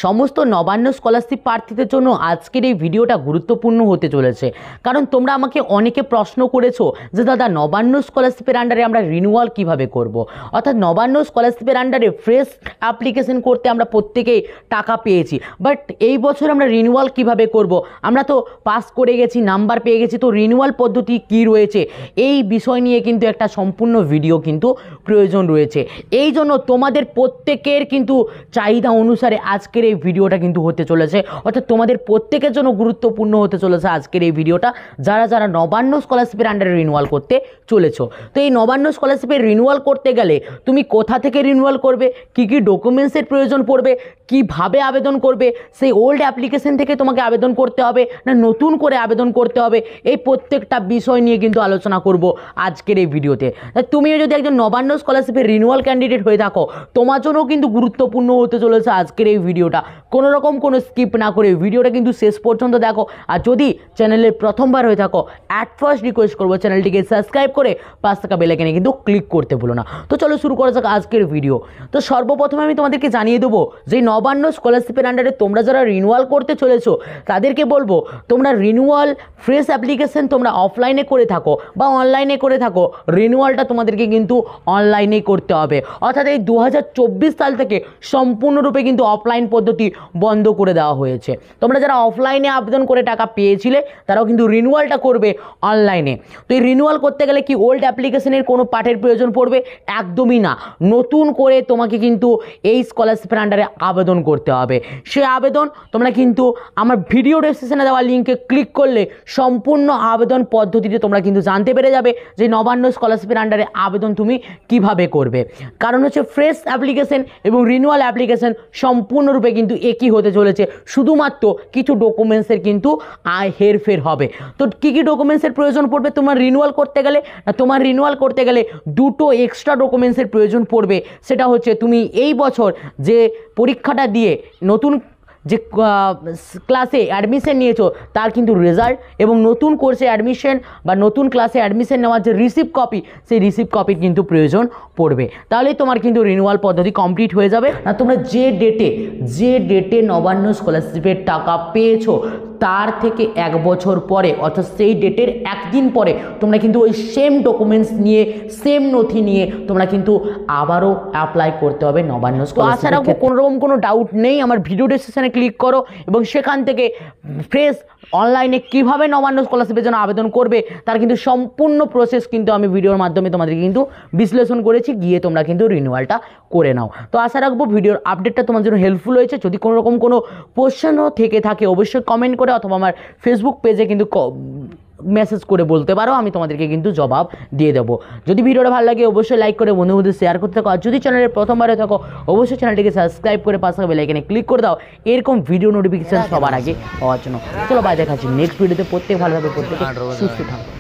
সমস্ত নবান্ন স্কলারশিপ প্রার্থীদের জন্য আজকের এই ভিডিওটা গুরুত্বপূর্ণ হতে চলেছে, কারণ তোমরা আমাকে অনেকে প্রশ্ন করেছো যে দাদা নবান্ন স্কলারশিপের আন্ডারে আমরা রিনিউয়াল কিভাবে করব। অর্থাৎ নবান্ন স্কলারশিপের আন্ডারে ফ্রেশ অ্যাপ্লিকেশন করতে আমরা প্রত্যেকেই টাকা পেয়েছি, বাট এই বছর আমরা রিনিউয়াল কিভাবে করব। আমরা তো পাস করে গেছি, নাম্বার পেয়ে গেছি, তো রিনিউয়াল পদ্ধতি কি রয়েছে এই বিষয় নিয়ে কিন্তু একটা সম্পূর্ণ ভিডিও কিন্তু প্রয়োজন রয়েছে। এই জন্য তোমাদের প্রত্যেকের কিন্তু চাহিদা অনুসারে আজকের এই ভিডিওটা কিন্তু হতে চলেছে, অর্থাৎ তোমাদের প্রত্যেকের জন্য গুরুত্বপূর্ণ হতে চলেছে আজকের এই ভিডিওটা, যারা যারা নবান্ন স্কলারশিপের আন্ডারে রিনিউয়াল করতে চলেছো। তো এই নবান্ন স্কলারশিপের রিনিউয়াল করতে গেলে তুমি কোথা থেকে রিনিউয়াল করবে, কি কি ডকুমেন্টসের প্রয়োজন পড়বে, কিভাবে আবেদন করবে, সেই ওল্ড অ্যাপ্লিকেশন থেকে তোমাকে আবেদন করতে হবে না নতুন করে আবেদন করতে হবে, এই প্রত্যেকটা বিষয় নিয়ে কিন্তু আলোচনা করব আজকের এই ভিডিওতে। তুমিও যদি একজন নবান্ন স্কলারশিপের রিনিউয়াল ক্যান্ডিডেট হয়ে থাকো, তোমার জন্য কিন্তু গুরুত্বপূর্ণ হতে চলেছে আজকের এই ভিডিওটা। কোনো রকম কোনো স্কিপ না করে ভিডিওটা কিন্তু শেষ পর্যন্ত দেখো। আর যদি চ্যানেলের প্রথমবার হয়ে থাকো, অ্যাট ফার্স্ট রিকোয়েস্ট করবো চ্যানেলটিকে সাবস্ক্রাইব করে পাঁচ টাকা বেল আইকনে কিন্তু ক্লিক করতে ভুলো না। তো চলো শুরু করা যাক আজকের ভিডিও। তো সর্বপ্রথমে আমি তোমাদেরকে জানিয়ে দেবো যে নবান্ন স্কলারশিপের আন্ডারে তোমরা যারা রিনিউয়াল করতে চলেছো তাদেরকে বলবো, তোমরা রিনিউয়াল ফ্রেশ অ্যাপ্লিকেশন তোমরা অফলাইনে করে থাকো বা অনলাইনে করে থাকো, রিনিউয়ালটা তোমাদেরকে কিন্তু অনলাইনেই করতে হবে। অর্থাৎ এই 2024 সাল থেকে সম্পূর্ণরূপে কিন্তু অফলাইন পদ্ধতি বন্ধ করে দেওয়া হয়েছে। তোমরা যারা অফলাইনে আবেদন করে টাকা পেয়েছিলে তারাও কিন্তু রিনিউয়ালটা করবে অনলাইনে। তো এই রিনিউয়াল করতে গেলে কি ওল্ড অ্যাপ্লিকেশনের কোনো পার্টের প্রয়োজন পড়বে? একদমই না, নতুন করে তোমাকে কিন্তু এই স্কলারশিপের আন্ডারে আবেদন করতে হবে। সে আবেদন তোমরা কিন্তু আমার ভিডিও ডেসক্রিপশনে দেওয়া লিঙ্কে ক্লিক করলে সম্পূর্ণ আবেদন পদ্ধতিতে তোমরা কিন্তু জানতে পেরে যাবে যে নবান্ন স্কলারশিপের আন্ডারে আবেদন তুমি কিভাবে করবে। কারণ হচ্ছে ফ্রেশ অ্যাপ্লিকেশন এবং রিনিউয়াল অ্যাপ্লিকেশন সম্পূর্ণরূপে কিন্তু একই হতে চলেছে, শুধুমাত্র কিছু ডকুমেন্টসের কিন্তু হেরফের হবে। তো কী কী ডকুমেন্টসের প্রয়োজন পড়বে তোমার রিনিউয়াল করতে গেলে? না, তোমার রিনিউয়াল করতে গেলে দুটো এক্সট্রা ডকুমেন্টসের প্রয়োজন পড়বে। সেটা হচ্ছে তুমি এই বছর যে পরীক্ষাটা দিয়ে নতুন যে ক্লাসে অ্যাডমিশন নিয়েছো তার কিন্তু রেজাল্ট, এবং নতুন কোর্সে অ্যাডমিশন বা নতুন ক্লাসে অ্যাডমিশন নেওয়ার যে রিসিপ্ট কপি, সেই রিসিপ্ট কপির কিন্তু প্রয়োজন পড়বে। তাহলেই তোমার কিন্তু রিনিউয়াল পদ্ধতি কমপ্লিট হয়ে যাবে। না, তোমরা যে ডেটে নবান্ন স্কলারশিপের টাকা পেয়েছো তার থেকে এক বছর পরে, অর্থাৎ সেই ডেটের একদিন পরে তোমরা কিন্তু ওই সেম ডকুমেন্টস নিয়ে, সেম নথি নিয়ে তোমরা কিন্তু আবারও অ্যাপ্লাই করতে হবে নবান্ন স্কলারশিপ। আশা রাখবো কোনো রকম কোনো ডাউট নেই। আমার ভিডিও ডেসক্রিপশনে ক্লিক করো এবং সেখান থেকে ফ্রেশ অনলাইনে কীভাবে নবান্ন স্কলারশিপের জন্য আবেদন করবে তার কিন্তু সম্পূর্ণ প্রসেস কিন্তু আমি ভিডিওর মাধ্যমে তোমাদেরকে কিন্তু বিশ্লেষণ করেছি, গিয়ে তোমরা কিন্তু রিনিউয়ালটা করে নাও। তো আশা রাখবো ভিডিওর আপডেটটা তোমার জন্য হেল্পফুল হয়েছে। যদি কোনো রকম কোনো কোশ্চেনও থেকে থাকে অবশ্যই কমেন্ট করে অথবা আমার ফেসবুক পেজে কিন্তু মেসেজ করে বলতে পারো, আমি তোমাদেরকে কিন্তু জবাব দিয়ে দেবো। যদি ভিডিওটা ভালো লাগে অবশ্যই লাইক করে বন্ধুদের মধ্যে শেয়ার করতে থাকো। আর যদি চ্যানেলের প্রথমবারে থাকো অবশ্যই চ্যানেলটিকে সাবস্ক্রাইব করে পাশে বেল আইকনে ক্লিক করে দাও এরকম ভিডিও নোটিফিকেশন সবার আগে পাওয়ার জন্য। চলো বাই, দেখাচ্ছি নেক্সট ভিডিওতে। প্রত্যেক ভালো থাকবে, প্রত্যেকে সুস্থ থাকো।